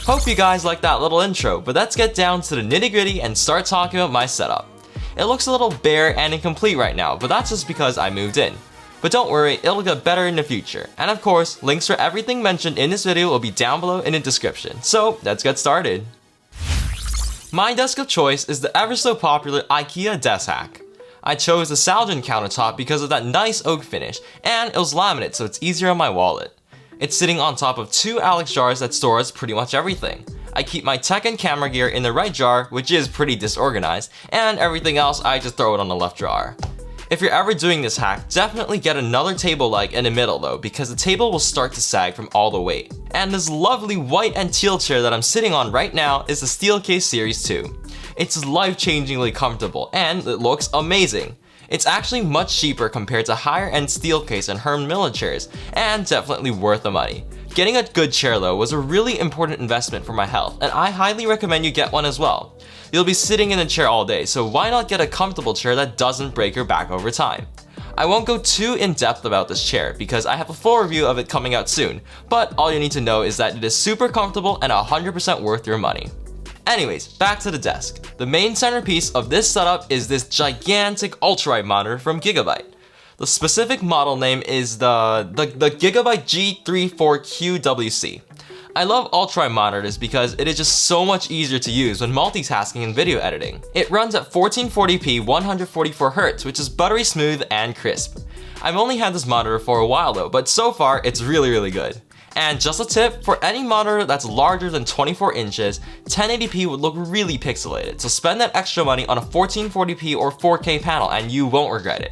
Hope you guys liked that little intro, but let's get down to the nitty gritty and start talking about my setup. It looks a little bare and incomplete right now, but that's just because I moved in. But don't worry, it'll get better in the future. And of course, links for everything mentioned in this video will be down below in the description. So let's get started. My desk of choice is the ever so popular IKEA desk hack. I chose the Salgin countertop because of that nice oak finish, and it was laminate so it's easier on my wallet. It's sitting on top of two Alex jars that stores pretty much everything. I keep my tech and camera gear in the right jar, which is pretty disorganized, and everything else I just throw it on the left jar. If you're ever doing this hack, definitely get another table leg in the middle though, because the table will start to sag from all the weight. And this lovely white and teal chair that I'm sitting on right now is the Steelcase Series 2. It's life-changingly comfortable, and it looks amazing. It's actually much cheaper compared to higher-end Steelcase and Herman Miller chairs, and definitely worth the money. Getting a good chair though was a really important investment for my health, and I highly recommend you get one as well. You'll be sitting in a chair all day, so why not get a comfortable chair that doesn't break your back over time? I won't go too in-depth about this chair because I have a full review of it coming out soon, but all you need to know is that it is super comfortable and 100% worth your money. Anyways, back to the desk. The main centerpiece of this setup is this gigantic ultrawide monitor from Gigabyte. The specific model name is the Gigabyte G34QWC. I love ultrawide monitors because it is just so much easier to use when multitasking and video editing. It runs at 1440p 144Hz, which is buttery smooth and crisp. I've only had this monitor for a while though, but so far it's really good. And just a tip, for any monitor that's larger than 24 inches, 1080p would look really pixelated, so spend that extra money on a 1440p or 4K panel and you won't regret it.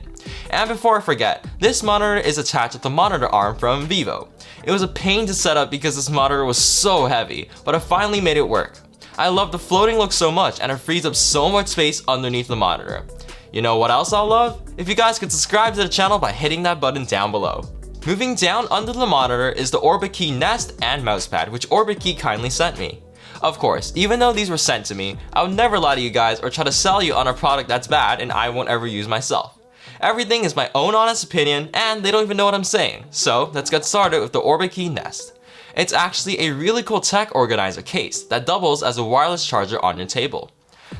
And before I forget, this monitor is attached with the monitor arm from Vivo. It was a pain to set up because this monitor was so heavy, but I finally made it work. I love the floating look so much and it frees up so much space underneath the monitor. You know what else I'll love? If you guys could subscribe to the channel by hitting that button down below. Moving down under the monitor is the Orbitkey Nest and mousepad, which Orbitkey kindly sent me. Of course, even though these were sent to me, I would never lie to you guys or try to sell you on a product that's bad and I won't ever use myself. Everything is my own honest opinion and they don't even know what I'm saying. So let's get started with the Orbitkey Nest. It's actually a really cool tech organizer case that doubles as a wireless charger on your table.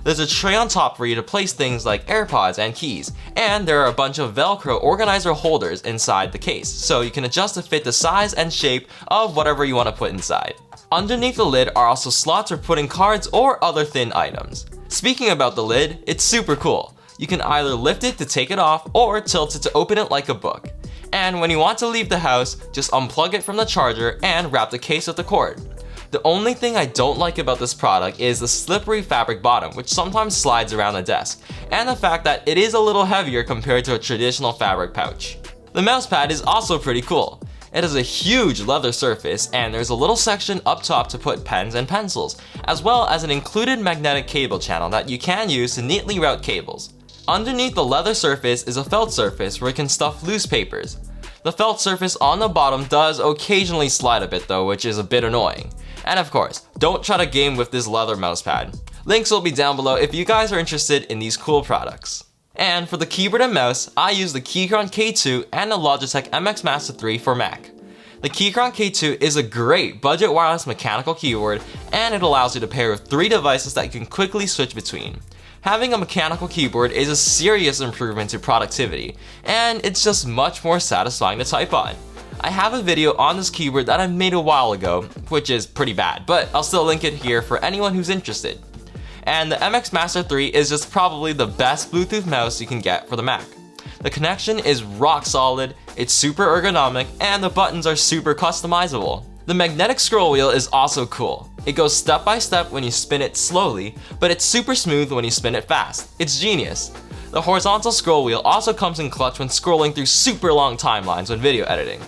There's a tray on top for you to place things like AirPods and keys, and there are a bunch of Velcro organizer holders inside the case, so you can adjust to fit the size and shape of whatever you want to put inside. Underneath the lid are also slots for putting cards or other thin items. Speaking about the lid, it's super cool. You can either lift it to take it off or tilt it to open it like a book. And when you want to leave the house, just unplug it from the charger and wrap the case with the cord. The only thing I don't like about this product is the slippery fabric bottom, which sometimes slides around the desk, and the fact that it is a little heavier compared to a traditional fabric pouch. The mousepad is also pretty cool. It has a huge leather surface, and there's a little section up top to put pens and pencils, as well as an included magnetic cable channel that you can use to neatly route cables. Underneath the leather surface is a felt surface where you can stuff loose papers. The felt surface on the bottom does occasionally slide a bit though, which is a bit annoying. And of course, don't try to game with this leather mousepad. Links will be down below if you guys are interested in these cool products. And for the keyboard and mouse, I use the Keychron K2 and the Logitech MX Master 3 for Mac. The Keychron K2 is a great budget wireless mechanical keyboard, and it allows you to pair with 3 devices that you can quickly switch between. Having a mechanical keyboard is a serious improvement to productivity, and it's just much more satisfying to type on. I have a video on this keyboard that I made a while ago, which is pretty bad, but I'll still link it here for anyone who's interested. And the MX Master 3 is just probably the best Bluetooth mouse you can get for the Mac. The connection is rock solid, it's super ergonomic, and the buttons are super customizable. The magnetic scroll wheel is also cool. It goes step by step when you spin it slowly, but it's super smooth when you spin it fast. It's genius. The horizontal scroll wheel also comes in clutch when scrolling through super long timelines when video editing.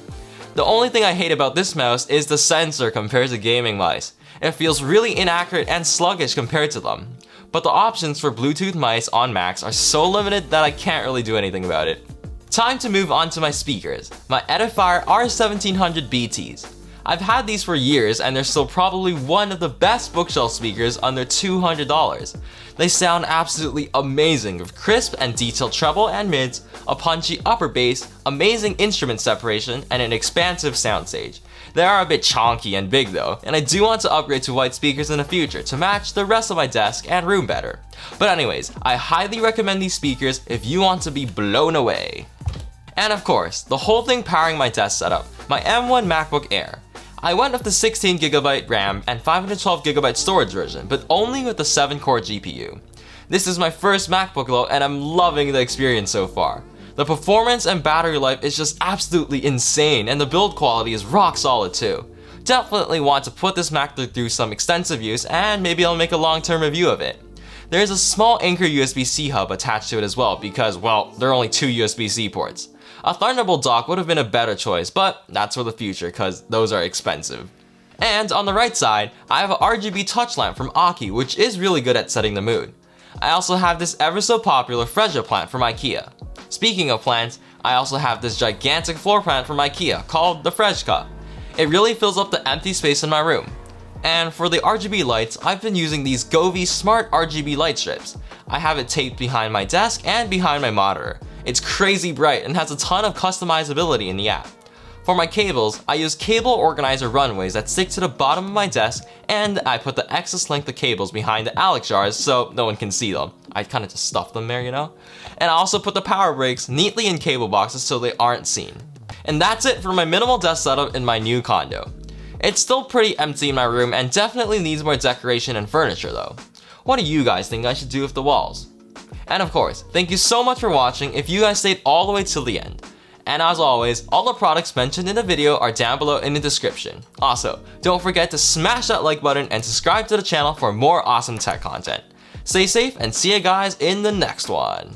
The only thing I hate about this mouse is the sensor compared to gaming mice. It feels really inaccurate and sluggish compared to them. But the options for Bluetooth mice on Macs are so limited that I can't really do anything about it. Time to move on to my speakers, my Edifier R1700 BTs. I've had these for years and they're still probably one of the best bookshelf speakers under $200. They sound absolutely amazing with crisp and detailed treble and mids, a punchy upper bass, amazing instrument separation, and an expansive soundstage. They are a bit chonky and big though, and I do want to upgrade to white speakers in the future to match the rest of my desk and room better. But anyways, I highly recommend these speakers if you want to be blown away. And of course, the whole thing powering my desk setup, my M1 MacBook Air. I went with the 16GB RAM and 512GB storage version, but only with the 7-core GPU. This is my first MacBook though, and I'm loving the experience so far. The performance and battery life is just absolutely insane, and the build quality is rock solid too. Definitely want to put this Mac through some extensive use, and maybe I'll make a long-term review of it. There is a small Anker USB-C hub attached to it as well because, well, there are only 2 USB-C ports. A Thunderbolt dock would have been a better choice, but that's for the future because those are expensive. And on the right side, I have an RGB touch lamp from Aukey, which is really good at setting the mood. I also have this ever so popular Freja plant from IKEA. Speaking of plants, I also have this gigantic floor plant from IKEA called the Frejka. It really fills up the empty space in my room. And for the RGB lights, I've been using these Govee Smart RGB light strips. I have it taped behind my desk and behind my monitor. It's crazy bright and has a ton of customizability in the app. For my cables, I use cable organizer runways that stick to the bottom of my desk, and I put the excess length of cables behind the Alex jars so no one can see them. I kind of just stuff them there, you know? And I also put the power breaks neatly in cable boxes so they aren't seen. And that's it for my minimal desk setup in my new condo. It's still pretty empty in my room and definitely needs more decoration and furniture though. What do you guys think I should do with the walls? And of course, thank you so much for watching if you guys stayed all the way till the end. And as always, all the products mentioned in the video are down below in the description. Also, don't forget to smash that like button and subscribe to the channel for more awesome tech content. Stay safe and see you guys in the next one.